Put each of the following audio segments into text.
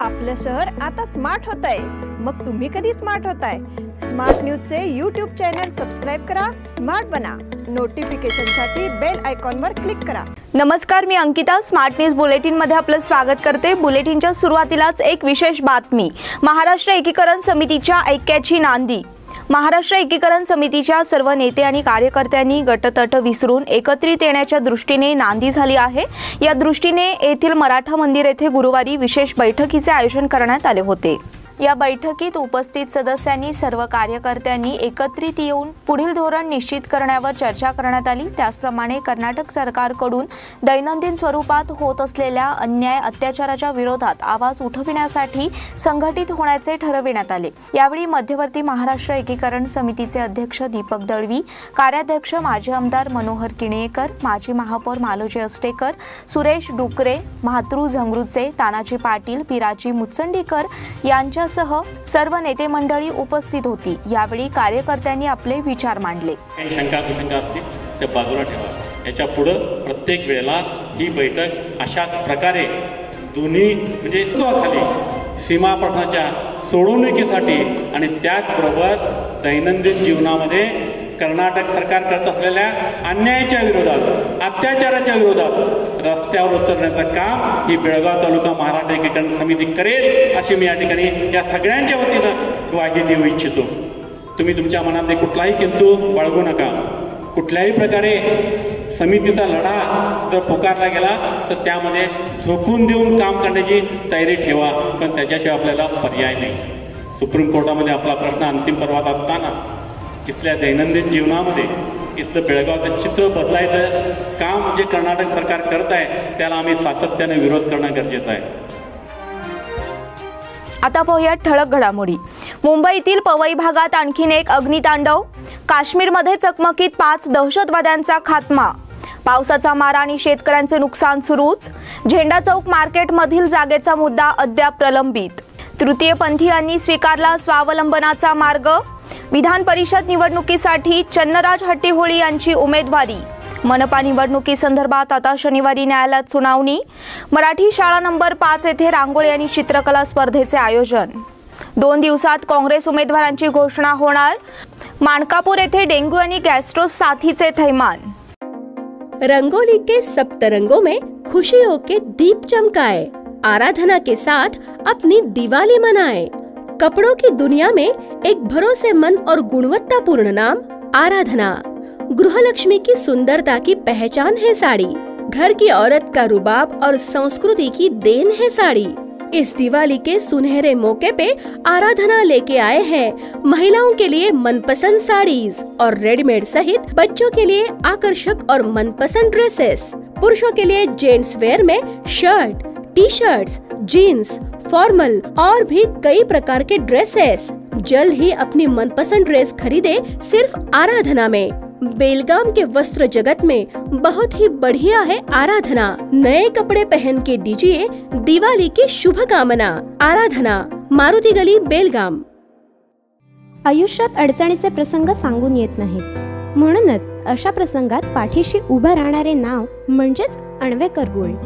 आपलं शहर आता स्मार्ट होतंय, मग तुम्ही कधी स्मार्ट होताय? स्मार्ट न्यूजचे यूट्यूब चॅनल सबस्क्राइब करा, स्मार्ट बना. नोटिफिकेशनसाठी बेल आयकॉनवर क्लिक करा. नमस्कार, मी अंकिता. स्मार्ट न्यूज बुलेटिन मध्ये आपलं स्वागत करते. बुलेटिनच्या सुरुवातीलाच एक विशेष बातमी. महाराष्ट्र एकीकरण समितीच्या ऐक्याची नांदी. महाराष्ट्र एकीकरण समितीच्या सर्व नेते आणि कार्यकर्त्यांनी गटतट विसरून एकत्रित येण्याच्या दृष्टीने नांदी झाली आहे. या दृष्टीने येथील मराठा मंदिर येथे गुरुवारी विशेष बैठकीचे आयोजन करण्यात आले होते. या बैठकीत उपस्थित सदस्यांनी सर्व कार्यकर्त्यांनी एकत्रित येऊन पुढील धोरण निश्चित करण्यावर चर्चा करण्यात आली. त्याचप्रमाणे कर्नाटक सरकारकडून दैनंदिन स्वरूपात होत असलेल्या अन्याय अत्याचाराच्या विरोधात आवाज उठविण्यासाठी संघटित होण्याचे ठरविण्यात आले. यावेळी मध्यवर्ती महाराष्ट्र एकीकरण समितीचे अध्यक्ष दीपक दळवी, कार्याध्यक्ष माजी आमदार मनोहर किणेकर, माजी महापौर मालोजी अस्टेकर, सुरेश डुकरे, म्हात्रू झंगरूचे, तानाजी पाटील, पिराजी मुचंडीकर यांच्या सह सर्व नेते मंडळी उपस्थित होती. यावेळी कार्यकर्त्यांनी आपले विचार मांडले. शंका कुशंका असतील त्या बाजूला ठेवा. याच्या पुढे प्रत्येक वेळेला ही बैठक अशाच प्रकारे दोन्ही म्हणजे खाली सीमा प्रश्नाच्या सोडवणुकीसाठी आणि त्याचबरोबर दैनंदिन जीवनामध्ये कर्नाटक सरकार करत असलेल्या अन्यायाच्या विरोधात, अत्याचाराच्या विरोधात रस्त्यावर उतरण्याचं काम ही बेळगाव तालुका महाराष्ट्र एकीकरण समिती करेल अशी मी या ठिकाणी या सगळ्यांच्या वतीनं ग्वाही देऊ इच्छितो. तुम्ही तुमच्या मनामध्ये कुठलाही किंतु बाळगू नका. कुठल्याही प्रकारे समितीचा लढा जर पुकारला गेला तर त्यामध्ये झोकून देऊन काम करण्याची तयारी ठेवा, पण त्याच्याशिवाय आपल्याला पर्याय नाही. सुप्रीम कोर्टामध्ये आपला प्रश्न अंतिम पर्वात असताना इथल्या दैनंदिन जीवनामध्ये इथलं बेळगावचं चित्र बदलायचं काम जे कर्नाटक सरकार करत आहे त्याला आम्ही सातत्याने विरोध करणं गरजेचं आहे. आता पाहूयात ठळक घडामोडी. मुंबईतील पवई भागात आणखीन एक अग्नितांडव. काश्मीरमध्ये चकमकीत 5 दहशतवाद्यांचा खात्मा. पावसाचा मारा आणि शेतकऱ्यांचे नुकसान सुरूच. झेंडा चौक मार्केटमधील जागेचा मुद्दा अद्याप प्रलंबित. तृतीयपंथीयांनी स्वीकारला स्वावलंबनाचा मार्ग. विधान परिषद निवडणुकीसाठी चन्नराज हट्टीहोळी यांची उमेदवारी. मनपा निवडणुकीसंदर्भात आता शनिवारी न्यायालयात सुनावणी. मराठी शाळा नंबर 5 येथे रांगोळी आणि चित्रकला स्पर्धेचे आयोजन. 2 दिवसात काँग्रेस उमेदवारांची घोषणा होणार. मानकापूर येथे डेंग्यू आणि गॅस्ट्रो साथीचे थैमान. रंगोली के सप्तरंगों में खुशियों के दीप चमकाए, आराधना के साथ अपनी दिवाली मनाए. कपड़ों की दुनिया में एक भरोसेमंद और गुणवत्तापूर्ण नाम आराधना. गृहलक्ष्मी की सुंदरता की पहचान है साड़ी. घर की औरत का रुबाब और संस्कृति की देन है साड़ी. इस दिवाली के सुनहरे मौके पे आराधना लेके आए हैं महिलाओं के लिए मनपसंद साड़ीज और रेडीमेड सहित बच्चों के लिए आकर्षक और मनपसंद ड्रेसेस. पुरुषों के लिए जेंट्स वेयर में shirt, T shirts, jeans, formal और भी कई प्रकार के ड्रेसेस. जल्द ही अपनी मनपसंद ड्रेस खरीदे सिर्फ आराधना में. बेलगाम के वस्त्र जगत में बहुत ही बढ़िया है आराधना. नए कपड़े पहन के दीजिए दिवाली की शुभकामना. आराधना, मारुती गली, बेलगाम. आयुष्यात अडचणीचे प्रसंग सांगून येत नाहीत, म्हणूनच अशा प्रसंगात पाठीशी उभं राहणारे नाव म्हणजेच अण्वेकर गोल्ड.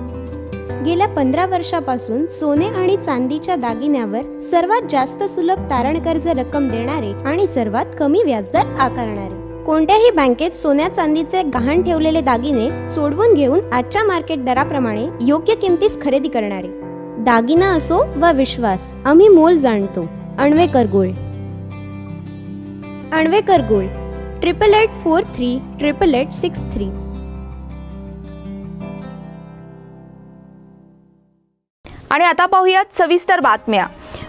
गेल्या 15 वर्षापासून सोने आणि चांदीच्या दागिन्यावर सर्वात जास्त सुलभ तारण कर्ज रक्कम देणारे आणि सर्वात कमी व्याजदर आकारणारे. कोणत्याही बँकेत सोन्या चांदीचे गहाण ठेवलेले दागिने सोडवून घेऊन आजच्या मार्केट दराप्रमाणे योग्य किमतीस खरेदी करणारे. दागिना असो वा विश्वास, आम्ही मोल जाणतो. अण्वेकर गोल्ड. अण्वेकर गोल्ड 8843 8863. आणि आता पाहूयात सविस्तर बातम्या.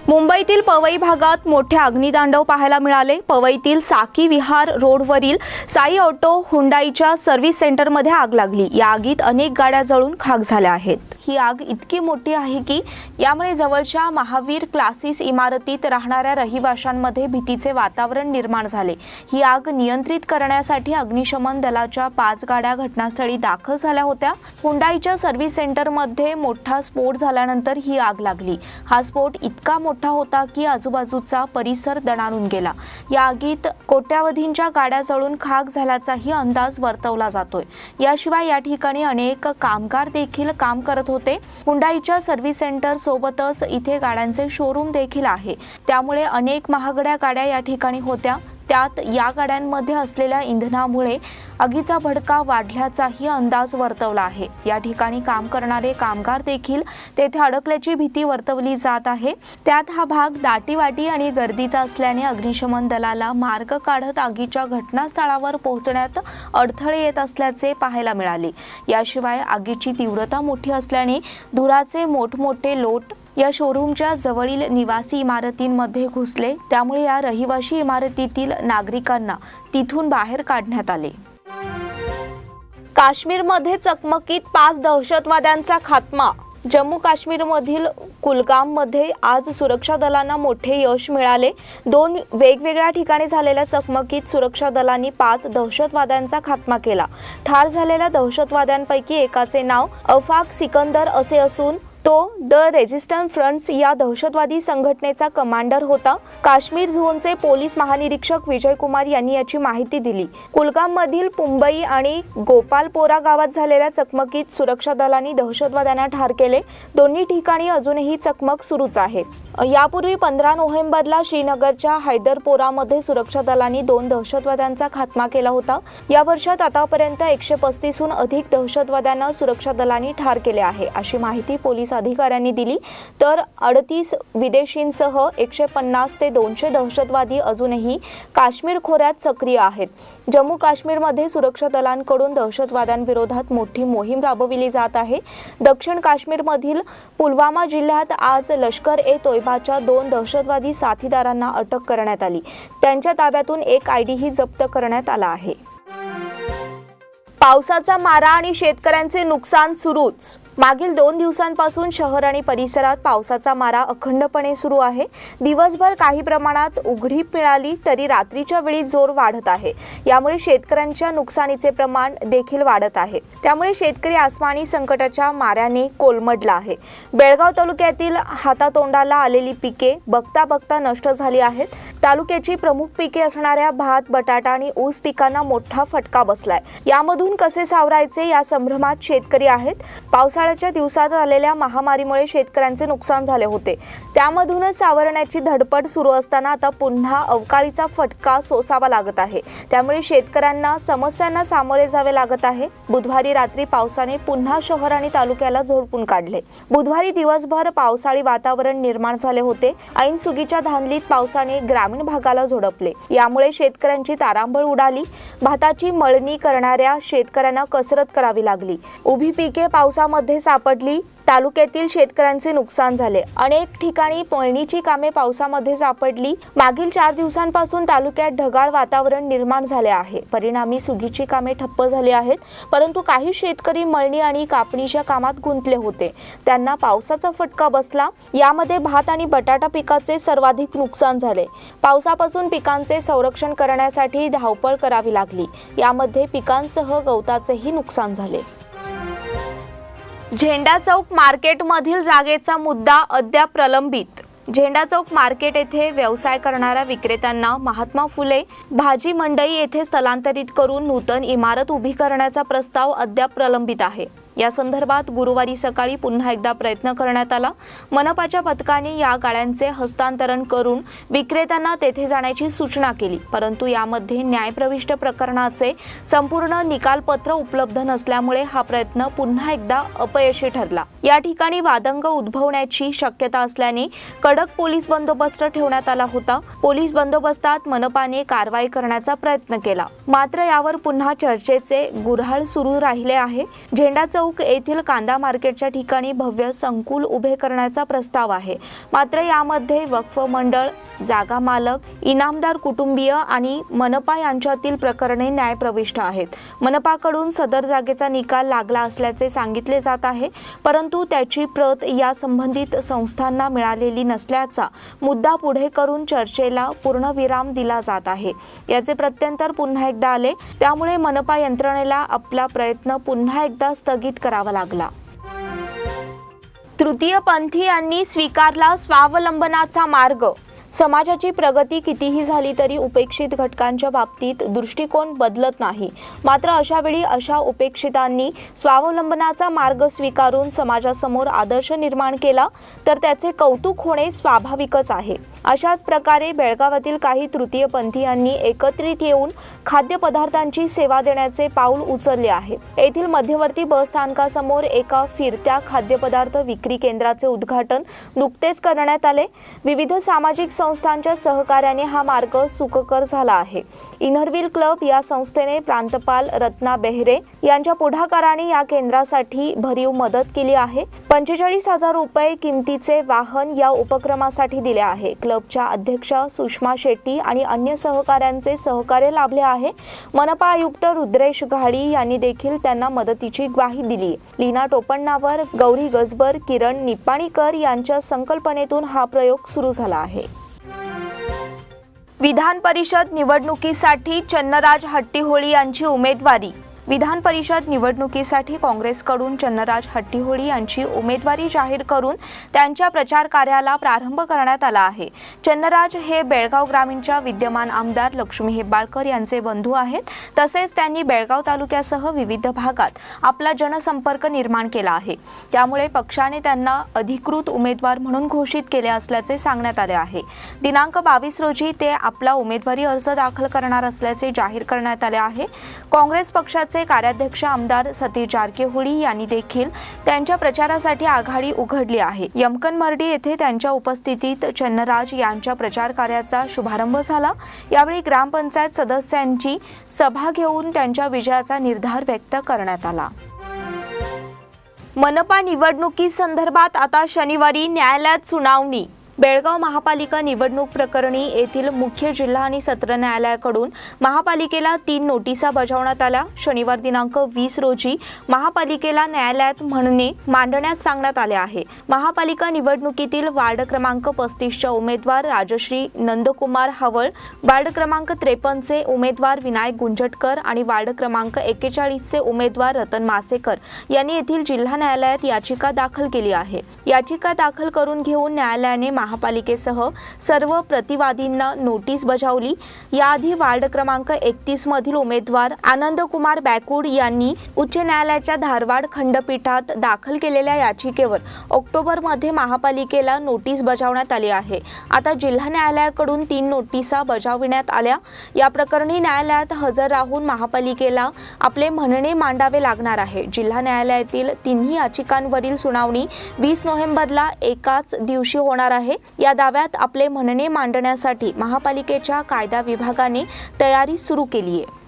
मुंबईतील पवई भागात मोठे अग्नितांडव पाहायला मिळाले. पवईतील साकी विहार रोडवरील साई ऑटो हुंडाईच्या सर्व्हिस सेंटरमध्ये आग लागली. या आगीत अनेक गाड्या जळून खाक झाल्या आहेत. ही आग इतकी मोठी आहे की यामुळे जवळच्या महावीर क्लासेस इमारतीत राहणाऱ्या रहिवाशांमध्ये भीतीचे वातावरण निर्माण झाले. ही आग नियंत्रित करण्यासाठी अग्निशमन दलाच्या 5 गाड्या घटनास्थळी दाखल झाल्या होत्या. हुंडाईच्या सर्व्हिस सेंटरमध्ये मोठा स्फोट झाल्यानंतर ही आग लागली. हा स्फोट इतका मोठा मोठा होता की आजूबाजूचा परिसर दणाणून गेला। या आगीत कोट्यावधींच्या गाड्या जळून खाक झाल्याचाही अंदाज वर्तवला जातोय। याशिवाय या ठिकाणी अनेक कामगार देखील काम करत होते। हुंडाईच्या सर्व्हिस सेंटर सोबतच इथे गाड्यांचे शोरूम देखील आहे, त्यामुळे अनेक महागड्या गाड्या या ठिकाणी होत्या। त्यात या गाड्यांमध्ये असलेल्या इंधनामुळे आगीचा भडका वाढल्याचाही अंदाज वर्तवला आहे। या ठिकाणी काम करणारे कामगार देखील तेथे अडकल्याची भीती वर्तवली जात आहे। त्यात हा भाग दाटीवाटी आणि गर्दीचा असल्याने अग्निशमन दलाला मार्ग काढत आगीच्या घटनास्थळावर पोहोचण्यात अडथळे येत असल्याचे पाहायला मिळाले। याशिवाय आगीची तीव्रता मोठी असल्याने धुराचे मोठमोठे लोट या शोरूमच्या जवळील निवासी इमारतींमध्ये घुसले, त्यामुळे या रहिवासी इमारतीतील नागरिकांना तिथून बाहेर काढण्यात आले। काश्मीरमध्ये चकमकीत 5 दहशतवाद्यांचा खात्मा। जम्मू काश्मीरमधील कुलगाममध्ये आज सुरक्षा दलांना मोठे यश मिळाले। 2 वेगवेगळ्या ठिकाणी झालेल्या चकमकीत सुरक्षा दलांनी 5 दहशतवाद्यांचा खात्मा केला। ठार झालेल्या दहशतवाद्यांपैकी एकाचे नाव अफाक सिकंदर असे असून तो द रेजिस्टन्स फ्रंट्स या दहशतवादी संघटनेचा कमांडर होता। काश्मीर झोनचे पोलीस महानिरीक्षक विजय कुमार यांनी याची माहिती दिली। कुलगाममधील पुंबई आणि गोपालपोरा गावात झालेल्या चकमकीत सुरक्षा दलांनी दहशतवाद्यांना ठार केले। दोन्ही ठिकाणी अजूनही चकमक सुरूच आहे। यापूर्वी 15 नोव्हेंबरला श्रीनगरच्या हैदरपोरामध्ये सुरक्षा दलांनी 2 दहशतवाद्यांचा खात्मा केला होता। या वर्षात आतापर्यंत 135हून अधिक दहशतवाद्यांना सुरक्षा दलांनी ठार केले आहे, अशी माहिती पोलीस अधिकाऱ्यांनी दिली। तर 38 विदेशींसह 150 ते 200 दहशतवादी अजूनही काश्मीर खोऱ्यात सक्रिय आहेत। जम्मू काश्मीरमध्ये सुरक्षा दलांकडून दहशतवाद्यांविरोधात मोठी मोहीम राबविली जात आहे। दक्षिण काश्मीरमधील पुलवामा जिल्ह्यात आज लष्कर ए तोयबाच्या 2 दहशतवादी साथीदारांना अटक करण्यात आली। त्यांच्या ताब्यातून एक आयडीही जप्त करण्यात आला आहे। पावसाचा मारा आणि शेतकऱ्यांचे नुकसान सुरूच। मागील 2 दिवसांपासून शहर आणि परिसरात पावसाचा मारा अखंडपणे सुरू आहे। दिवसभर काही प्रमाणात उघडीप मिळाली तरी रात्रीच्या वेळी जोर वाढत आहे। यामुळे शेतकऱ्यांच्या नुकसानीचे प्रमाण देखील वाढत आहे। त्यामुळे शेतकरी आसमानी संकटाच्या माऱ्याने कोलमडला आहे। बेळगाव तालुक्यातील हातातोंडाला आलेली पिके बघता बघता नष्ट झाली आहेत। तालुक्याची प्रमुख पिके असणाऱ्या भात, बटाटा आणि ऊस पिकांना मोठा फटका बसलाय। यामधून कसे सावरायचे या संभ्रमात शेतकरी आहेत। पावसाळ्याच्या दिवसात आलेल्या महामारीमुळे शेतकऱ्यांचे नुकसान झाले होते, त्यामधूनच सावरण्याची धडपड सुरू असताना आता पुन्हा अवकाळीचा फटका सोसावा लागत आहे। त्यामुळे शेतकऱ्यांना समस्यांना सामोरे जावे लागत आहे। बुधवारी रात्री पावसाने पुन्हा शहर आणि तालुक्याला झोडपून काढले। बुधवारी दिवसभर पावसाळी वातावरण निर्माण झाले होते। ऐन सुगीच्या धांदलीत पावसाने ग्रामीण भागाला झोडपले। यामुळे शेतकऱ्यांची तारांबळ उडाली। भाताची मळणी करणाऱ्या शेतकऱ्यांना कसरत करावी लागली। उभी पिके पावसामध्ये सापडली। तालुक्यातील शेतकऱ्यांचे नुकसान झाले। अनेक ठिकाणी मळणीची कामे पावसामध्ये सापडली। मागील 4 दिवसांपासून तालुक्यात ढगाळ वातावरण निर्माण झाले आहे। परिणामी सुगीची कामे ठप्प झाली आहेत। परंतु काही शेतकरी मळणी आणि कापणीच्या कामात गुंतले होते, त्यांना पावसाचा फटका बसला। यामध्ये भात आणि बटाटा पिकाचे सर्वाधिक नुकसान झाले। पावसापासून पिकांचे संरक्षण करण्यासाठी धावपळ करावी लागली। यामध्ये पिकांसह गवताचेही नुकसान झाले। झेंडा चौक मार्केटमधील जागेचा मुद्दा अद्याप प्रलंबित। झेंडा चौक मार्केट येथे व्यवसाय करणाऱ्या विक्रेत्यांना महात्मा फुले भाजी मंडई येथे स्थलांतरित करून नूतन इमारत उभी करण्याचा प्रस्ताव अद्याप प्रलंबित आहे। या संदर्भात गुरुवारी सकाळी पुन्हा एकदा प्रयत्न करण्यात आला। मनपाच्या पथकाने या गाळ्यांचे हस्तांतरण करून विक्रेत्यांना तेथे जाण्याची सूचना केली, परंतु यामध्ये न्यायप्रविष्ट प्रकरणाचे संपूर्ण निकालपत्र उपलब्ध नसल्यामुळे हा प्रयत्न पुन्हा एकदा अपयशी ठरला। या ठिकाणी वादंग उद्भवण्याची शक्यता असल्याने कडक पोलीस बंदोबस्त ठेवण्यात आला होता। पोलीस बंदोबस्तात मनपाने कारवाई करण्याचा प्रयत्न केला, मात्र यावर पुन्हा चर्चेचे गुऱ्हाळ सुरू राहिले आहे। झेंडा चौक येथील कांदा मार्केटच्या ठिकाणी भव्य संकुल उभे करण्याचा प्रस्ताव आहे, मात्र यामध्ये वक्फ मंडळ, जागा मालक, इनामदार कुटुंबीय आणि मनपा यांच्यातील प्रकरणे न्यायप्रविष्ट आहेत। मनपाकडून सदर जागेचा निकाल लागला असल्याचे सांगितले जात आहे, परंतु त्याची प्रत या संबंधित संस्थांना मिळालेली नसल्याचा मुद्दा पुढे करून चर्चेला पूर्णविराम दिला जात आहे। याचे प्रत्यंतर पुन्हा एकदा आले, त्यामुळे मनपा यंत्रणेला आपला प्रयत्न पुन्हा एकदा स्थगित करावा लागला। तृतीयपंथीयांनी स्वीकारला स्वावलंबनाचा मार्ग. समाजाची प्रगती कितीही झाली तरी उपेक्षित घटकांच्या बाबतीत दृष्टिकोन बदलत नाही. मात्र अशावेळी अशा उपेक्षितांनी स्वावलंबनाचा मार्ग स्वीकारून समाजासमोर आदर्श निर्माण केला तर त्याचे कौतुक होणे स्वाभाविकच आहे. अशाच प्रकारे बेळगावातील काही तृतीयपंथीयांनी एकत्रित येऊन खाद्यपदार्थांची सेवा देण्याचे पाऊल उचलले आहे. येथील मध्यवर्ती बस स्थानकासमोर एका फिरत्या खाद्यपदार्थ विक्री केंद्राचे उद्घाटन नुकतेच करण्यात आले. विविध सामाजिक संस्थांच्या सहकार्याने हा मार्ग सुखकर झाला आहे. इनरव्हील क्लब या संस्थेने प्रांतपाल रत्ना बेहरे यांच्या पुढाकाराने या केंद्रासाठी भरीव मदत केली आहे. 45,000 रुपये किमतीचे वाहन या उपक्रमासाठी दिले आहे. क्लबच्या अध्यक्षा सुषमा शेट्टी आणि अन्य सहकाऱ्यांचे सहकार्य लाभले आहे. मनपा आयुक्त रुद्रेश घाडी यांनी देखील त्यांना मदतीची ग्वाही दिली. लीना टोपण्णावर, गौरी गजबर, किरण निपाणीकर यांच्या संकल्पनेतून हा प्रयोग सुरू झाला आहे. विधान परिषद निवडणुकीसाठी चन्नराज हट्टीहोळी यांची उमेदवारी. विधान परिषद निवडणुकीसाठी काँग्रेसकडून चन्नराज हट्टीहोळी यांची उमेदवारी जाहीर करून त्यांच्या प्रचार कार्याला प्रारंभ करण्यात आला आहे. चन्नराज हे बेळगाव ग्रामीणच्या विद्यमान आमदार लक्ष्मी हेब्बाळकर यांचे बंधू आहेत. तसेच त्यांनी बेळगाव तालुक्यासह विविध भागात आपला जनसंपर्क निर्माण केला आहे. त्यामुळे पक्षाने त्यांना अधिकृत उमेदवार म्हणून घोषित केले असल्याचे सांगण्यात आले आहे. दिनांक 22 रोजी ते आपला उमेदवारी अर्ज दाखल करणार असल्याचे जाहीर करण्यात आले आहे. काँग्रेस पक्षाचे कार्याध्यक्ष आमदार सतीश जारकीहोळी यांनी देखील त्यांच्या प्रचारासाठी आघाडी उघडली आहे. यमकनमर्डी येथे त्यांच्या उपस्थितीत चन्नराज यांच्या प्रचार कार्याचा शुभारंभ झाला. यावेळी ग्रामपंचायत सदस्यांची सभा घेऊन त्यांच्या विजयाचा निर्धार व्यक्त करण्यात आला. मनपा निवडणुकीसंदर्भात आता शनिवारी न्यायालयात सुनावणी. बेळगाव महापालिका निवडणूक प्रकरणी येथील मुख्य जिल्हा आणि सत्र न्यायालयाकडून महापालिकेला 3 नोटिसा बजावण्यात आल्या. शनिवार दिनांक 20 रोजी महापालिकेला न्यायालयात म्हणणे मांडण्यास सांगण्यात आले आहे. महापालिका निवडणुकीतील वार्ड क्रमांक 35च्या उमेदवार राजश्री नंदकुमार हवळ, वार्ड क्रमांक 53चे उमेदवार विनायक गुंजटकर आणि वार्ड क्रमांक 41चे उमेदवार रतन मासेकर यांनी येथील जिल्हा न्यायालयात याचिका दाखल केली आहे. याचिका दाखल करून घेऊन न्यायालयाने महापालिकेसह सर्व प्रतिवादींना नोटीस बजावली. याआधी वार्ड क्रमांक 31 मधील उमेदवार आनंदकुमार बॅकुड यांनी उच्च न्यायालयाच्या धारवाड खंडपीठात दाखल केलेल्या याचिकेवर ऑक्टोबरमध्ये महापालिकेला नोटीस बजावण्यात आली आहे. आता जिल्हा न्यायालयाकडून 3 नोटिसा बजावण्यात आल्या. या प्रकरणी न्यायालयात हजर राहून महापालिकेला आपले म्हणणे मांडावे लागणार आहे. जिल्हा न्यायालयातील तिन्ही याचिकांवरील सुनावणी 20 नोव्हेंबरला एकाच दिवशी होणार आहे. या दाव्यात आपले म्हणणे मांडण्यासाठी महापालिकेच्या कायदा विभागाने तयारी सुरू केली आहे.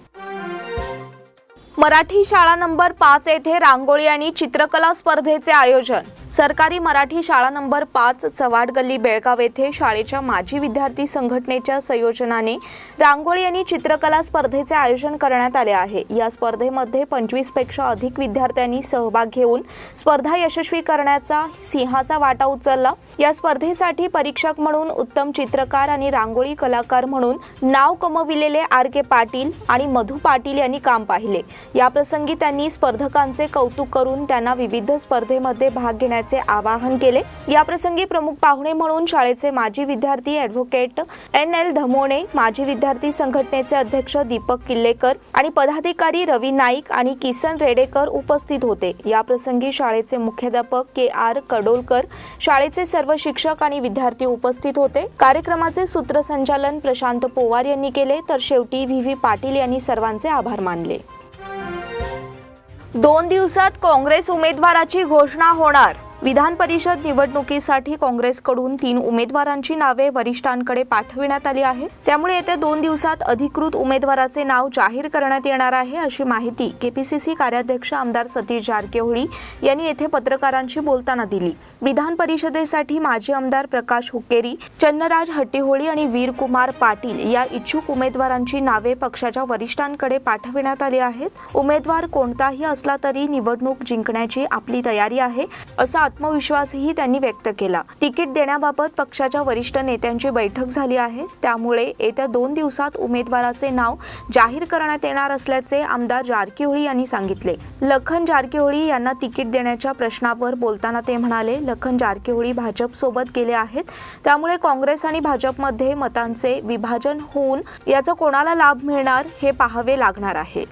मराठी शाळा नंबर 5 येथे रांगोळी आणि चित्रकला स्पर्धेचे आयोजन. सरकारी मराठी शाळा नंबर 5 चव्हाड गल्ली बेळगाव येथे शाळेच्या माजी विद्यार्थी संघटनेच्या संयोजनाने रांगोळी आणि चित्रकला स्पर्धेचे आयोजन करण्यात आले आहे. या स्पर्धेमध्ये 25 पेक्षा अधिक विद्यार्थ्यांनी सहभाग घेऊन स्पर्धा यशस्वी करण्याचा सिंहाचा वाटा उचलला. या स्पर्धेसाठी परीक्षक म्हणून उत्तम चित्रकार आणि रांगोळी कलाकार म्हणून नाव कमविलेले RK पाटील आणि मधु पाटील यांनी काम पाहिले. या प्रसंगी त्यांनी स्पर्धकांचे कौतुक करून त्यांना विविध स्पर्धेमध्ये भाग घेण्याचे आवाहन केले. या प्रसंगी प्रमुख पाहुणे म्हणून शाळेचे माजी विद्यार्थी ॲडव्होकेट NL धमोणे, माजी विद्यार्थी संघटनेचे अध्यक्ष दीपक किल्लेकर आणि पदाधिकारी रवी नाईक आणि किसन रेडेकर उपस्थित होते. या प्रसंगी शाळेचे मुख्याध्यापक KR कडोलकर, शाळेचे सर्व शिक्षक आणि विद्यार्थी उपस्थित होते. कार्यक्रमाचे सूत्रसंचालन प्रशांत पोवार यांनी केले तर शेवटी VV पाटील यांनी सर्वांचे आभार मानले. 2 दिवसात काँग्रेस उमेदवाराची घोषणा होणार. विधान परिषद निवडणुकीसाठी काँग्रेसकडून 3 उमेदवारांची नावे वरिष्ठांकडे पाठविण्यात आली आहेत. त्यामुळे येत्या 2 दिवसात अधिकृत उमेदवाराचे नाव जाहीर करण्यात येणार आहे, अशी माहिती KPCC कार्याध्यक्ष आमदार सतीश जारकीहोळी यांनी येथे पत्रकारांशी बोलताना दिली. विधान परिषदेसाठी माजी आमदार प्रकाश हुक्केरी, चन्नराज हट्टीहोळी आणि वीरकुमार पाटील या इच्छुक उमेदवारांची नावे पक्षाच्या वरिष्ठांकडे पाठविण्यात आली आहेत. उमेदवार कोणताही असला तरी निवडणूक जिंकण्याची आपली तयारी आहे, असं आत्मविश्वासही त्यांनी व्यक्त केला। तिकीट देण्याबाबत पक्षाच्या वरिष्ठ नेत्यांची बैठक झाली आहे, त्यामुळे येत्या 2 दिवसात उमेदवाराचे नाव जाहीर करण्यात येणार असल्याचे आमदार जारकिहोळी यांनी सांगितले। लखन जारकिहोळी यांना तिकीट देण्याच्या प्रश्नावर बोलताना ते म्हणाले, लखन जारकिहोळी भाजप सोबत गेले आहेत, त्यामुळे काँग्रेस आणि भाजपमध्ये मतांचे विभाजन होऊन याचा कोणाला लाभ मिळणार हे पाहावे लागणार आहे।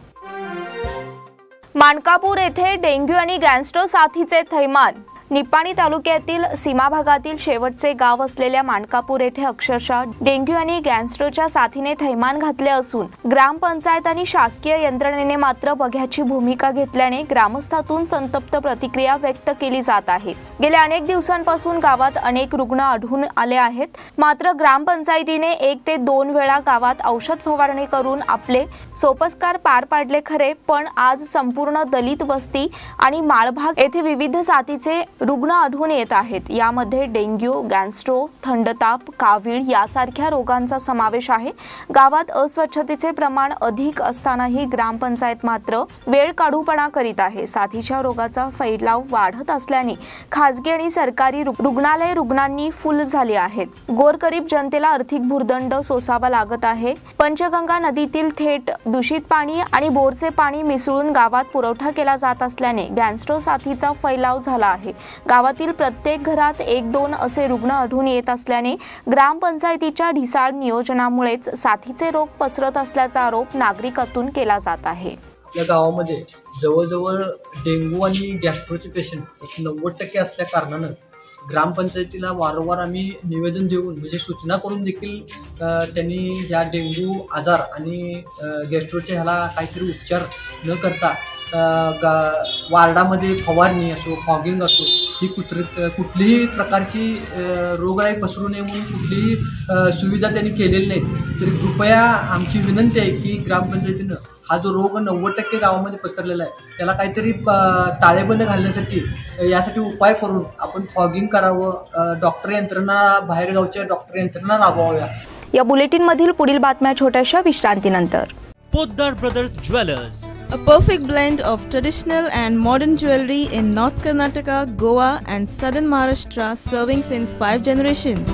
मानकापूर येथे डेंग्यू आणि गॅस्ट्रो साथीचे थैमान। निपाणी तालुक्यातील सीमा भागातील शेवटचे गाव असलेल्या मानकापूर येथे अक्षरशः डेंग्यू आणि गॅस्ट्रोच्या साथीने थैमान घातले असून ग्रामपंचायत आणि शासकीय यंत्रणेने मात्र बघ्याची भूमिका घेतल्याने ग्रामस्थातून संतप्त प्रतिक्रिया व्यक्त केली जात आहे। गेल्या अनेक दिवसांपासून गावात अनेक रुग्ण आढळून आले आहेत, मात्र ग्रामपंचायतीने 1 ते 2 वेळा गावात औषध फवारणी करून आपले सोपस्कार पार पाडले खरे, पण आज संपूर्ण दलित वस्ती आणि माळभाग येथे विविध साथीचे रुग्ण आढळून येत आहेत। यामध्ये डेंग्यू, गॅस्ट्रो, थंडताप, कावीळ यासारख्या रोगांचा समावेश आहे। गावात अस्वच्छतेचे प्रमाण अधिक असतानाही ग्रामपंचायत मात्र वेळ काढूपणा करीत आहे। साथीच्या रोगाचा फैलाव वाढत असल्याने खासगी आणि सरकारी रुग्णालय रुग्णांनी फुल झाली आहेत। गोरगरीब जनतेला आर्थिक भुर्दंड सोसावा लागत आहे। पंचगंगा नदीतील थेट दूषित पाणी आणि बोरचे पाणी मिसळून गावात पुरवठा केला जात असल्याने गॅस्ट्रो साथीचा फैलाव झाला आहे। गावातील प्रत्येक घरात 1-2 असे रुग्ण आढळून येत असल्याने ग्रामपंचायतीच्या ढिसाळ नियोजनामुळेच साथीचे रोग पसरत असल्याचा आरोप नागरिकातून केला जात आहे। या गावामध्ये जवळजवळ डेंग्यू आणि गॅस्ट्रोचे पेशंट 90% असल्या कारणानं ग्रामपंचायतीला वारंवार आम्ही निवेदन देऊन म्हणजे सूचना करून देखील त्यांनी या डेंग्यू आजार आणि गॅस्ट्रोचे ह्याला काहीतरी उपचार न करता वार्डामध्ये फवारणी असो, फॉगिंग असो, ही कुठलीही प्रकारची रोगराई पसरू नये म्हणून कुठलीही सुविधा त्यांनी केलेली नाही। तरी कृपया आमची विनंती आहे की ग्रामपंचायतीनं हा जो रोग 90% गावामध्ये पसरलेला आहे त्याला काहीतरी ताळेबंद घालण्यासाठी यासाठी उपाय करून आपण फॉगिंग करावं, डॉक्टर यंत्रणा बाहेरगावच्या डॉक्टर यंत्रणा राबवाव्या। या बुलेटिन मधील पुढील बातम्या छोट्याशा विश्रांतीनंतर। Poddar brothers jewellers, a perfect blend of traditional and modern jewelry in North Karnataka, Goa and Southern Maharashtra, serving since 5 generations.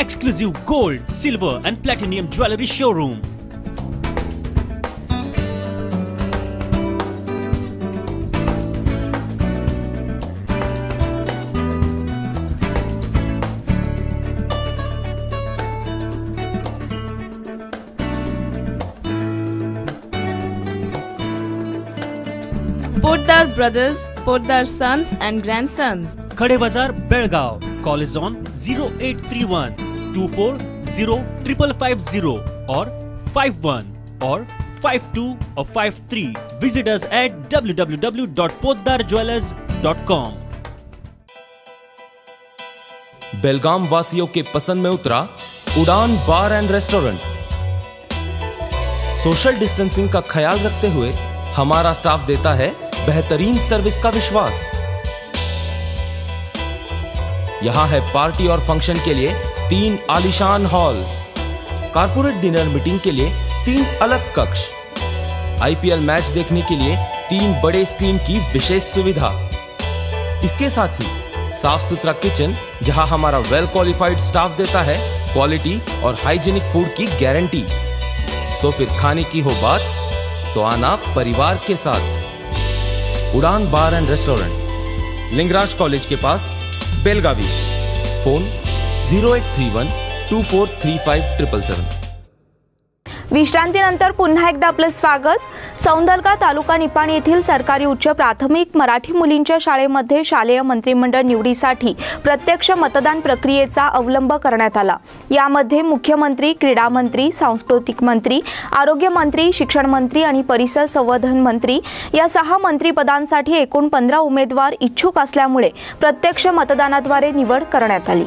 exclusive gold, silver and platinum jewelry showroom. Poddar Brothers, Poddar Sons and Grandsons. Khade Bazar, Belgaum. Call is on 0831 240 5550 or 51 or 52 or 53. Visit us at www.poddarjewelers.com. बेलगाम वासियों के पसंद में उतरा उड़ान बार end restaurant. Social distancing का ख्याल रखते हुए हमारा स्टाफ देता है बेहतरीन सर्विस का विश्वास। यहां है पार्टी और फंक्शन के लिए 3 आलीशान हॉल, कारपोरेट डिनर मीटिंग के लिए 3 अलग कक्ष, आईपीएल मैच देखने के लिए 3 बड़े स्क्रीन की विशेष सुविधा। इसके साथ ही साफ सुथरा किचन जहां हमारा वेल क्वालिफाइड स्टाफ देता है क्वालिटी और हाइजीनिक फूड की गारंटी। तो फिर खाने की हो बात तो आना परिवार के साथ। उड़ान बार एंड रेस्टोरेंट, लिंगराज कॉलेज के पास, बेलगावी। फोन 0831 243577। विश्रांतीनंतर पुन्हा एकदा आपलं स्वागत। सौंदरगा तालुका निपाणी येथील सरकारी उच्च प्राथमिक मराठी मुलींच्या शाळेमध्ये शालेय मंत्रिमंडळ निवडीसाठी प्रत्यक्ष मतदान प्रक्रियेचा अवलंब करण्यात आला। यामध्ये मुख्यमंत्री, क्रीडा मंत्री, सांस्कृतिक मंत्री, आरोग्य मंत्री, शिक्षण मंत्री आणि परिसर संवर्धन मंत्री या 6 मंत्रिपदांसाठी एकूण 15 उमेदवार इच्छुक असल्यामुळे प्रत्यक्ष मतदानाद्वारे निवड करण्यात आली।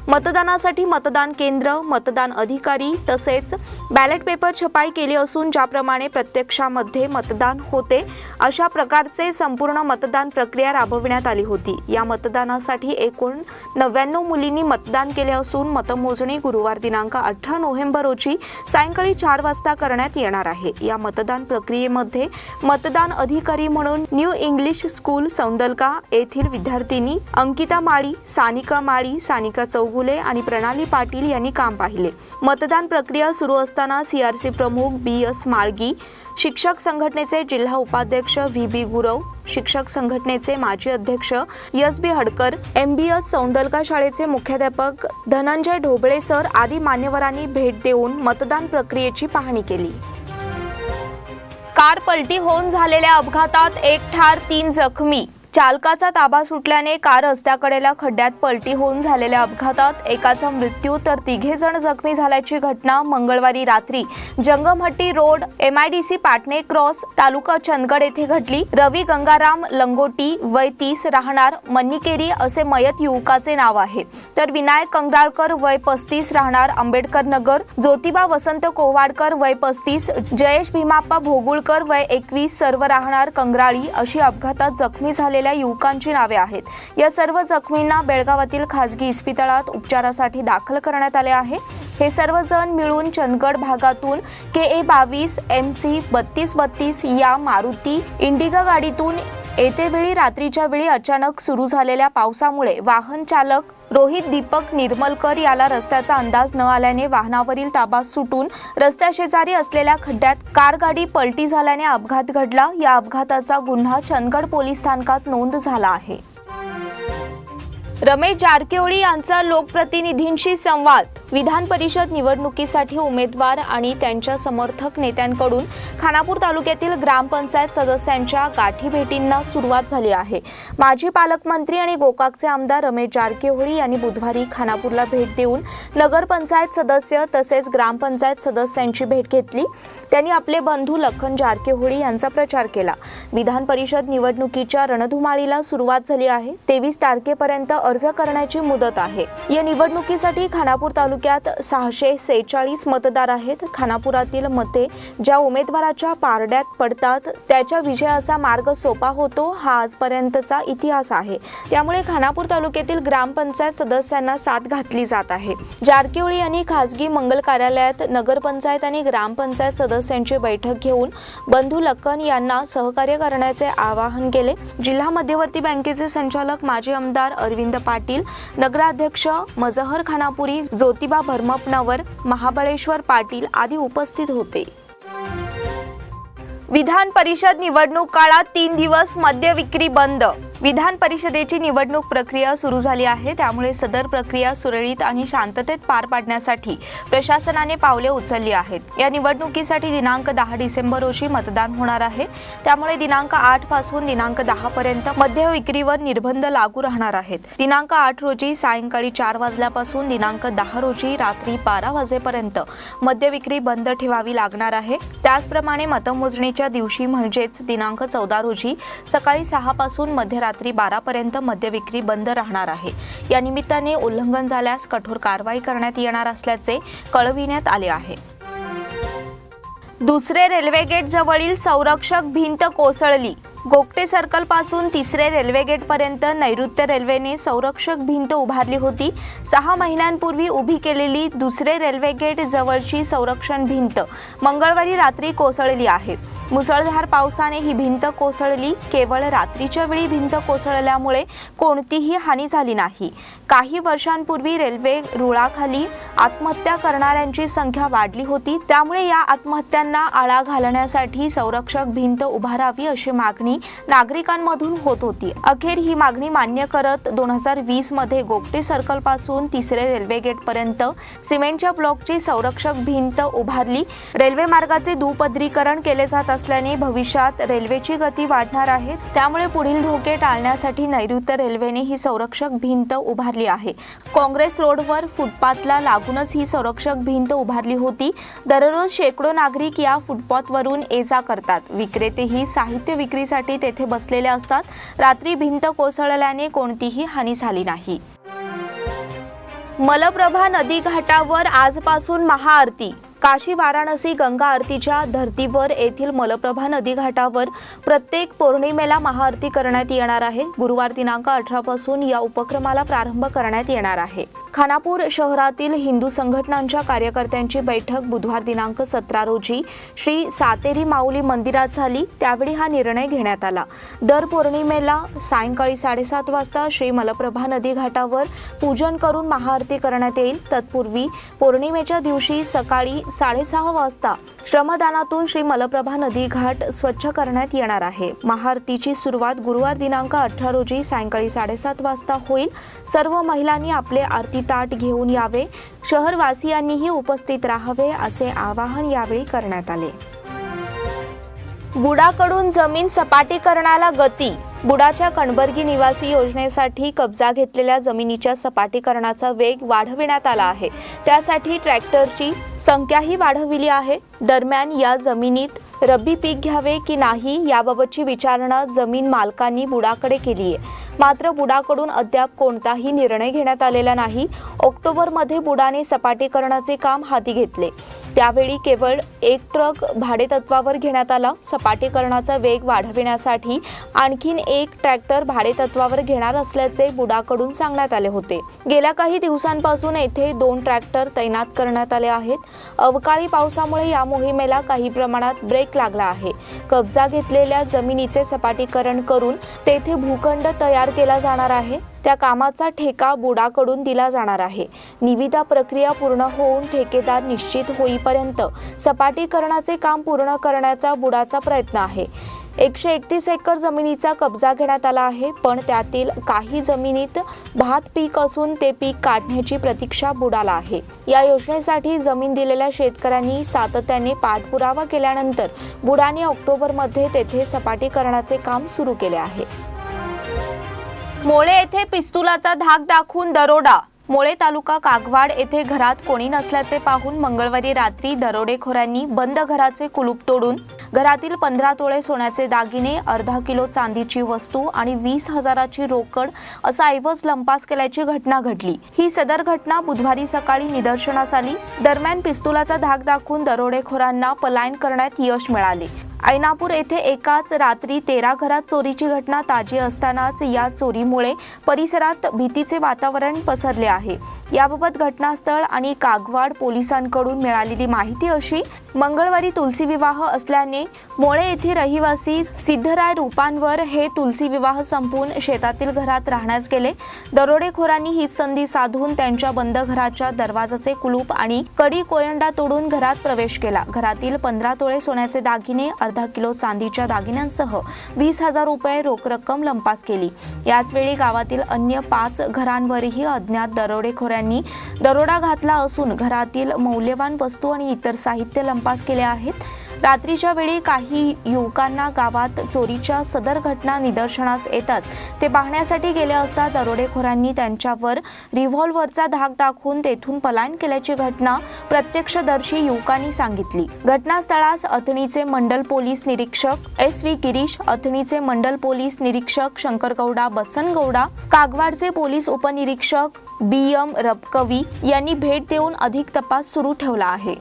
मतदानासाठी मतदान केंद्र, मतदान अधिकारी तसेच बॅलेट पेपर छपाई केली असून ज्याप्रमाणे प्रत्यक्षामध्ये मतदान होते अशा प्रकारचे संपूर्ण मतदान प्रक्रिया राबविण्यात आली होती। या मतदानासाठी एकूण 99 मुलींनी मतदान केले असून मतमोजणी गुरुवार दिनांक 18 नोव्हेंबर रोजी सायंकाळी 4 वाजता करण्यात येणार आहे। या मतदान प्रक्रियेमध्ये मतदान अधिकारी म्हणून न्यू इंग्लिश स्कूल सौंदलगा येथील विद्यार्थिनी अंकिता माळी, सानिका माळी, सानिका चौगुले आणि प्रणाली पाटील यांनी काम पाहिले। मतदान प्रक्रिया सुरू असताना सीआरसी प्रमुख BS माळगी, शिक्षक संघटनेचे जिल्हा उपाध्यक्ष VB गुरव, शिक्षक संघटनेचे माजी अध्यक्ष SB हडकर, MBS सौंदलगा शाळेचे मुख्याध्यापक धनंजय ढोबळे सर आदी मान्यवरांनी भेट देऊन मतदान प्रक्रियेची पाहणी केली। कार पलटी होऊन झालेल्या अपघातात 1 ठार 3 जखमी। चालकाचा ताबा सुटल्याने कार रस्त्याकडेला खड्ड्यात पलटी होऊन झालेल्या अपघातात एकाचा मृत्यू तर 3 जण जखमी झाल्याची घटना मंगळवारी रात्री जंगमहट्टी रोड MIDC पाटणे क्रॉस तालुका चंदगड येथे घडली। रवी गंगाराम लंगोटी वय 30 राहणार मन्निकेरी असे मयत युवकाचे नाव आहे, तर विनायक कंगराळकर वय 35 राहणार आंबेडकर नगर, ज्योतिबा वसंत कोवाडकर वय 35, जयेश भीमाप्पा भोगुळकर वय 21 सर्व राहणार कंगराळी अशी अपघातात जखमी झालेल्या युवकांची नावे आहेत। या सर्व जखमींना बेळगावातील खासगी इस्पितळात उपचारासाठी दाखल करण्यात आले आहे। हे सर्व जण मिळून चंदगड भागातून KA 22 MC 3232 या मारुती इंडिगा गाडीतून येतेवेळी रात्रीच्या वेळी अचानक सुरू झालेल्या पावसामुळे वाहन चालक रोहित दीपक निर्मलकर याला रस्त्याचा अंदाज न आल्याने वाहनावरील ताबा सुटून रस्त्याशेजारी असलेल्या खड्ड्यात कार गाडी पलटी झाल्याने अपघात घडला। या अपघाताचा गुन्हा चंदगड पोलीस स्थानकात नोंद झाला आहे। रमेश जारकिहोळी यांचा लोकप्रतिनिधींशी संवाद। विधान परिषद निवडणुकीसाठी उमेदवार आणि त्यांच्या समर्थक नेत्यांकडून खानापूर तालुक्यातील ग्रामपंचायत सदस्यांच्या गाठीभेटींना सुरुवात झाली आहे। माजी पालकमंत्री आणि गोकाकचे आमदार रमेश जारकिहोळी यांनी बुधवारी खानापूरला भेट देऊन नगरपंचायत सदस्य तसेच ग्रामपंचायत सदस्यांची भेट घेतली। त्यांनी आपले बंधू लखन जारकिहोळी यांचा प्रचार केला। विधान परिषद निवडणुकीच्या रणधुमाळीला सुरुवात झाली आहे। 23 तारखेपर्यंत अर्ज करण्याची मुदत आहे। या निवडणुकीसाठी खानापूर तालुक्यात 646 मतदार आहेत। खानापुरातील मते ज्या उमेदवाराच्या पारड्यात पडतात त्याच्या विजयाचा मार्ग सोपा होतो हा आजपर्यंतचा इतिहास आहे। त्यामुळे खानापूर तालुक्यातील ग्रामपंचायत सदस्यांना साथ घातली जात आहे। जारकिहोळी यांनी खासगी मंगल कार्यालयात नगरपंचायत आणि ग्रामपंचायत सदस्यांची बैठक घेऊन बंधू लखन यांना सहकार्य करण्याचे आवाहन केले। जिल्हा मध्यवर्ती बँकेचे संचालक माजी आमदार अरविंद पाटील, नगराध्यक्ष मजहर खानापुरी, ज्योतिबा भरमपनवर, महाबळेश्वर पाटील आदी उपस्थित होते। विधान परिषद निवडणूक काळात 3 दिवस मद्य विक्री बंद। विधान परिषदेची निवडणूक प्रक्रिया सुरू झाली आहे, त्यामुळे सदर प्रक्रिया सुरळीत आणि शांततेत पार पाडण्यासाठी प्रशासनाने पावले उचलली आहेत। या निवडणुकीसाठी दिनांक 10 डिसेंबर रोजी मतदान होणार आहे, त्यामुळे दिनांक 8 पासून दिनांक 10 पर्यंत मद्य विक्रीवर निर्बंध लागू राहणार आहेत। दिनांक 8 रोजी सायंकाळी 4 वाजल्यापासून दिनांक 10 रोजी रात्री 12 वाजेपर्यंत मद्य विक्री बंद ठेवावी लागणार आहे। त्याचप्रमाणे मतमोजणीच्या दिवशी म्हणजेच दिनांक 14 रोजी सकाळी 6 पासून मध्यरात्री 12 पर्यंत मद्य विक्री बंद राहणार आहे। या निमित्ताने उल्लंघन झाल्यास कठोर कारवाई करण्यात येणार असल्याचे कळविण्यात आले आहे। दुसरे रेल्वे गेट जवळील संरक्षक भिंत कोसळली। गोगटे सर्कल पासून 3रे रेल्वे गेट पर्यंत नैऋत्य रेल्वेने संरक्षक भिंत उभारली होती। 6 महिन्यांपूर्वी उभी केलेली दुसरे रेल्वे गेट जवळची संरक्षण भिंत मंगळवारी रात्री कोसळली आहे। मुसळधार पावसाने ही भिंत कोसळली। केवळ रात्रीच्या वेळी भिंत कोसळल्यामुळे कोणतीही हानी झाली नाही। काही वर्षांपूर्वी रेल्वे रुळाखाली आत्महत्या करणाऱ्यांची संख्या वाढली होती, त्यामुळे या आत्महत्यांना आळा घालण्यासाठी संरक्षक भिंत उभारावी अशी मागणी नागरिकांमधून होत होती। अखेर ही मागणी मान्य करत 2020 मध्ये गोगटे सर्कल पासून 3रे रेल्वे गेट पर्यंत सिमेंटच्या ब्लॉकची संरक्षक भिंत उभारली। रेल्वे मार्गाचे दुपदरीकरण केले जात असल्याने भविष्यात रेल्वेची गती वाढणार आहे, त्यामुळे पुढील धोके टाळण्यासाठी नैऋत्य रेल्वेने ही संरक्षक भिंत उभारली आहे। काँग्रेस रोडवर फुटपाथला लागूनच ही संरक्षक भिंत उभारली होती। दररोज शेकडो नागरिक या फुटपाथवरून ये-जा करतात। विक्रेतेही साहित्य विक्रीसाठी तेथे बसलेले असतात। रात्री भिंत कोसळल्याने कोणतीही हानी झाली नाही। मलप्रभा नदी घाटावर आजपासून महाआरती। काशी वाराणसी गंगा आरतीच्या धर्तीवर येथील मलप्रभा नदी घाटावर प्रत्येक पौर्णिमेला महाआरती करण्यात येणार आहे। गुरुवार दिनांक 18 पासून या उपक्रमाला प्रारंभ करण्यात येणार आहे। खानापूर शहरातील हिंदू संघटनांच्या कार्यकर्त्यांची बैठक बुधवार दिनांक 17 रोजी श्री सातेरी माऊली मंदिरात झाली। त्यावेळी हा निर्णय घेण्यात आला। दर पौर्णिमेला सायंकाळी 7:30 वाजता श्री मलप्रभा नदी घाटावर पूजन करून महाआरती करण्यात येईल। तत्पूर्वी पौर्णिमेच्या दिवशी सकाळी 6:30 वाजता श्रमदानातून श्री मलप्रभा नदी घाट स्वच्छ करण्यात येणार आहे। महाआरतीची सुरुवात गुरुवार दिनांक 18 रोजी सायंकाळी 7:30 वाजता होईल। सर्व महिलांनी आपले आरती ताट घेऊन यावे, शहरवासियांनीही उपस्थित राहावे असे आवाहन यावेळी करण्यात आले। बुडाकडून जमीन सपाटीकरणाला गती। बुडाच्या कणबर्गी निवासी योजनेसाठी कब्जा घेतलेल्या जमिनीच्या सपाटीकरणाचा वेग वाढविण्यात आला आहे। त्यासाठी ट्रॅक्टरची संख्याही वाढविली आहे। दरम्यान या जमिनीत रब्बी पीक घ्यावे की नाही याबाबतची विचारणा जमीन मालकांनी बुडाकडे केली आहे। मात्र बुडाकडून अद्याप कोणताही निर्णय घेण्यात आलेला नाही। ऑक्टोबरमध्ये बुडाने सपाटीकरणाचे काम हाती घेतले। त्यावेळी केवळ एक ट्रक भाडेतत्वावर घेण्यात आला। सपाटीकरणाचा वेग वाढविण्यासाठी आणखीन एक ट्रॅक्टर भाडेतत्वावर घेणार असल्याचे बुडाकडून सांगण्यात आले होते। गेल्या काही दिवसांपासून येथे 2 ट्रॅक्टर तैनात करण्यात आले आहेत। अवकाळी पावसामुळे या मोहिमेला काही प्रमाणात ब्रेक लागला आहे। कब्जा घेतलेल्या जमिनीचे सपाटीकरण करून तेथे भूखंड तयार केला जाणार आहे। त्या कामाचा ठेका बुडाकडून दिला जाणार आहे। निविदा प्रक्रिया पूर्ण होऊन ठेकेदार निश्चित होईपर्यंत सपाटीकरणाचे काम पूर्ण करण्याचा बुडाचा प्रयत्न आहे। 131 एकर जमिनीचा कब्जा घेण्यात आला आहे, पण त्यातील काही जमिनीत भात पीक असून ते पीक काढण्याची प्रतीक्षा बुडाला आहे। या योजनेसाठी जमीन दिलेल्या शेतकऱ्यांनी सातत्याने पाठपुरावा केल्यानंतर बुडाने ऑक्टोबरमध्ये तेथे सपाटीकरणाचे काम सुरू केले आहे। मोळे येथे पिस्तुलाचा धाक दाखवून दरोडा। मोळे तालुका कागवाड येथे घरात कोणी नसल्याचे पाहून मंगळवारी रात्री दरोडेखोरांनी बंद घराचे कुलूप तोडून घरातील 15 तोळे सोन्याचे दागिने, अर्धा किलो चांदीची वस्तू आणि 20,000ची रोकड असा ऐवज लंपास केल्याची घटना घडली। ही सदर घटना बुधवारी सकाळी निदर्शनास आली। दरम्यान पिस्तुलाचा धाक दाखवून दरोडेखोरांना पलायन करण्यात यश मिळाले। ऐनापूर येथे एकाच रात्री 13 घरात चोरीची घटना ताजी असतानाच या चोरीमुळे परिसरात भीतीचे वातावरण पसरले आहे। याबाबत घटनास्थळ आणि कागवाड पोलिसांकडून मिळालेली माहिती अशी, मंगळवारी तुलसी विवाह असल्याने मोळे येथे रहिवासी सिद्धराय रूपांवर हे तुलसी विवाह संपवून शेतातील घरात राहण्यास गेले। दरोडेखोरांनी ही संधी साधून त्यांच्या बंद घराच्या दरवाजाचे कुलूप आणि कडी कोयंडा तोडून घरात प्रवेश केला। घरातील 15 तोळे सोन्याचे दागिने, अर्धा किलो चांदीच्या दागिन्यांसह 20,000 रुपये रोख रक्कम लंपास केली। याच वेळी गावातील अन्य 5 घरांवरही अज्ञात दरोडेखोरांनी दरोडा घातला असून घरातील मौल्यवान वस्तू आणि इतर साहित्य लंपास केले आहेत। रात्रीच्या वेळी काही युवकांना गावात चोरीच्या सदर घटना निदर्शनास येताच ते पाहण्यासाठी गेले असता दरोडेखोरांनी त्यांच्यावर रिव्हॉल्व्हरचा धाक दाखवून तेथून पलायन केल्याची घटना प्रत्यक्षदर्शी युवकांनी सांगितली। घटनास्थळास अथणीचे मंडल पोलीस निरीक्षक SV गिरीश, अथणीचे मंडल पोलीस निरीक्षक शंकरगौडा बसनगौडा, कागवाडचे पोलीस उपनिरीक्षक BM रबकवी यांनी भेट देऊन अधिक तपास सुरू ठेवला आहे।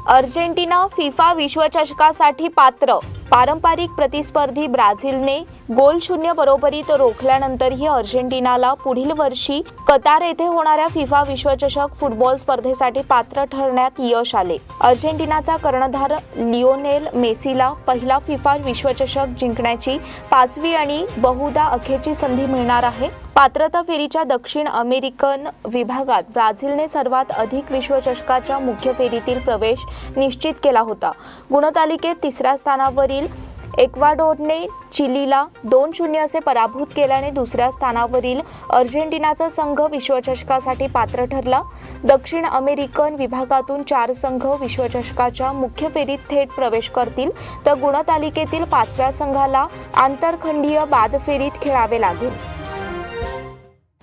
अर्जेंटिना फिफा विश्वचषकासाठी पात्र। पारंपरिक प्रतिस्पर्धी ब्राझीलने गोल 0 बरोबरीत रोखल्यानंतरही अर्जेंटिनाला पुढील वर्षी कतार येथे होणाऱ्या फिफा विश्वचषक फुटबॉल स्पर्धेसाठी पात्र ठरण्यात यश आले। अर्जेंटिनाचा कर्णधार लिओनेल मेसीला पहिला फिफा विश्वचषक जिंकण्याची 5वी आणि बहुधा अखेरची संधी मिळणार आहे। पात्रता फेरीच्या दक्षिण अमेरिकन विभागात ब्राझीलने सर्वात अधिक विश्वचषकाच्या मुख्य फेरीतील प्रवेश निश्चित केला होता। गुणतालिकेत 3ऱ्या स्थानावरील इक्वाडोरने चिलीला 2-0 असे पराभूत केल्याने 2ऱ्या स्थानावरील अर्जेंटिनाचा संघ विश्वचषकासाठी पात्र ठरला। दक्षिण अमेरिकन विभागातून 4 संघ विश्वचषकाच्या मुख्य फेरीत थेट प्रवेश करतील, तर गुणतालिकेतील 5व्या संघाला आंतरखंडीय बाद फेरीत खेळावे लागेल।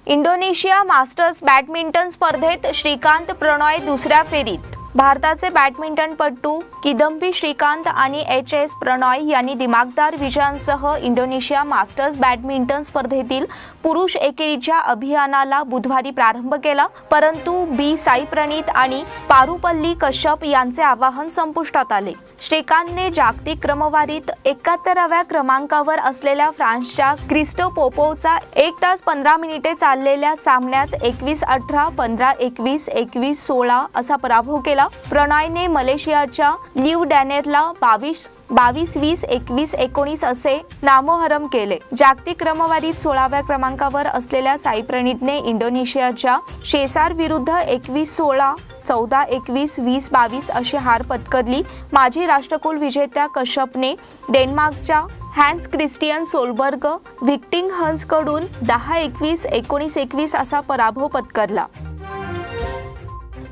इंडोनेशिया मास्टर्स बॅडमिंटन स्पर्धेत श्रीकांत प्रणॉय 2ऱ्या फेरीत। भारताचे बॅडमिंटनपटू किदंबी श्रीकांत आणि HS प्रणॉय यांनी दिमागदार विजयांसह इंडोनेशिया मास्टर्स बॅडमिंटन स्पर्धेतील पुरुष एकेरीच्या अभियानाला बुधवारी प्रारंभ केला, परंतु बी साई प्रणीत आणि पारुपल्ली कश्यप यांचे आवाहन संपुष्टात आले. श्रीकांतने जागतिक क्रमवारीत 71व्या क्रमांकावर असलेल्या फ्रान्सच्या क्रिस्टो पोपोवचा 1 तास 15 मिनिटे चाललेल्या सामन्यात 21-18, 15-21, 21-16 असा पराभव केला. प्रणॉयने मलेशियाच्या लिव डॅनेरला 22-20, 21-19 असे नामोहरम केले. जागतिक क्रमवारीत 16व्या क्रमांकावर असलेल्या साई प्रणीतने इंडोनेशियाच्या शेसार विरुद्ध 21-16, 14-21, 20-22 अशी हार पत्करली. माजी राष्ट्रकुल विजेत्या कश्यपने डेन्मार्कच्या हॅन्स क्रिस्टियन सोलबर्ग व्हिक्टिंग हन्सकडून 10-21, 19-21 असा पराभव पत्करला.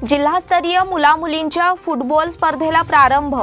जिल्हास्तरीय मुला-मुलींच्या फुटबॉल स्पर्धेला प्रारंभ.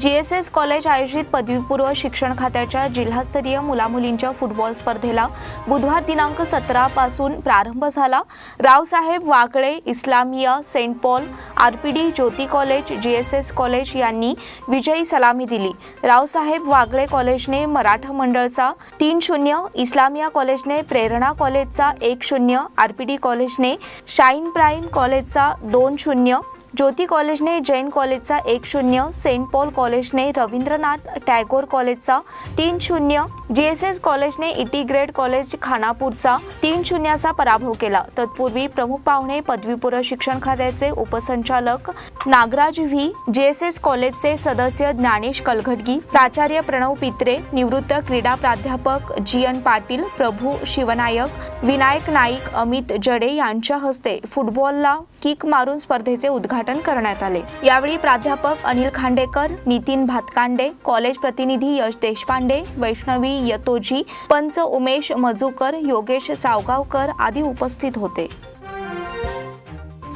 GSS कॉलेज आयोजित पदवीपूर्व शिक्षण खात्याच्या जिल्हास्तरीय मुला-मुलींच्या फुटबॉल स्पर्धेला बुधवार दिनांक 17 पासून प्रारंभ झाला. Raosaheb Wagle Islamia, saint Paul, RPD Jyoti college, GSS college यांनी विजयी सलामी दिली. रावसाहेब वागळे कॉलेजने मराठा मंडळचा 3-0, इस्लामिया कॉलेजने प्रेरणा कॉलेजचा 1-0, RPD कॉलेजने शाईन प्राईम कॉलेजचा 2-0, ज्योती कॉलेजने जैन कॉलेजचा 1-0, सेंट पॉल कॉलेजने रवींद्रनाथ टॅगोर कॉलेजचा 3-0, GSS कॉलेजने इंटिग्रेट कॉलेज खानापूरचा 3-0 असा पराभव केला. तत्पूर्वी प्रमुख पाहुणे पदवीपूर्व शिक्षण खात्याचे उपसंचालक नागराज व्ही, GSS कॉलेजचे सदस्य ज्ञानेश कलघटगी, प्राचार्य प्रणव पित्रे, निवृत्त क्रीडा प्राध्यापक GN पाटील, प्रभू शिवनायक, विनायक नाईक, अमित जडे यांच्या हस्ते फुटबॉलला किक मारून स्पर्धेचे उद्घाटन करण्यात आले. यावेळी प्राध्यापक अनिल खांडेकर, नितीन भातकांडे, कॉलेज प्रतिनिधी यश देशपांडे, वैष्णवी यतोजी, पंच उमेश मजूकर, योगेश सावगावकर आदी उपस्थित होते.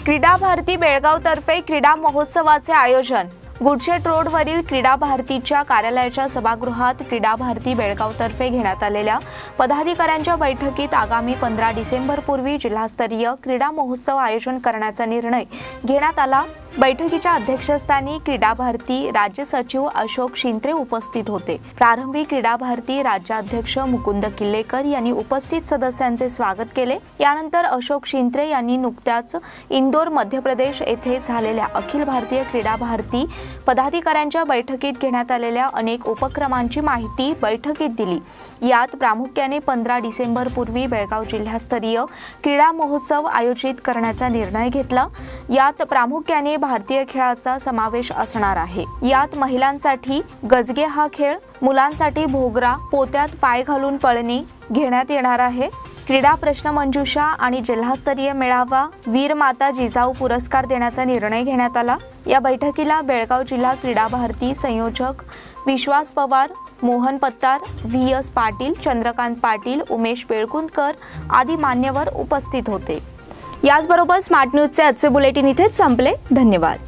क्रीडा भारती बेळगाव तर्फे क्रीडा महोत्सवाचे आयोजन. गुडशेट रोडवरील क्रीडा भारतीच्या कार्यालयाच्या सभागृहात क्रीडा भारती बेळगाव तर्फे घेण्यात आलेल्या पदाधिकाऱ्यांच्या बैठकीत आगामी 15 डिसेंबर पूर्वी जिल्हास्तरीय क्रीडा महोत्सव आयोजन करण्याचा निर्णय घेण्यात आला. बैठकीच्या अध्यक्षस्थानी क्रीडा भारती राज्य सचिव अशोक शिंत्रे उपस्थित होते. प्रारंभी क्रीडा भारती राज्याध्यक्ष मुकुंद किल्लेकर यांनी उपस्थित सदस्यांचे स्वागत केले. यानंतर अशोक शिंत्रे यांनी नुकत्याच इंदोर मध्य प्रदेश येथे झालेल्या अखिल भारतीय क्रीडा भारती पदाधिकाऱ्यांच्या बैठकीत घेण्यात आलेल्या अनेक उपक्रमांची माहिती बैठकीत दिली. यात प्रामुख्याने 15 डिसेंबर पूर्वी बेळगाव जिल्हास्तरीय क्रीडा महोत्सव आयोजित करण्याचा निर्णय घेतला. यात प्रामुख्याने भारतीय खेळाचा समावेश असणार आहे. यात महिलांसाठी गजगे हा खेळ, मुलांसाठी भोगरा, पोत्यात पाय घालून पळणे घेण्यात येणार आहे. क्रीडा प्रश्नमंजुषा आणि जिल्हास्तरीय मेळावा, वीर माता जिजाऊ पुरस्कार देण्याचा निर्णय घेण्यात आला. या बैठकीला बेळगाव जिल्हा क्रीडा भारती संयोजक विश्वास पवार, मोहन पत्तार, VS पाटील, चंद्रकांत पाटील, उमेश बेळकुंदकर आदी मान्यवर उपस्थित होते. याचबरोबर स्मार्ट न्यूजचे आजचे बुलेटिन इथेच संपले. धन्यवाद.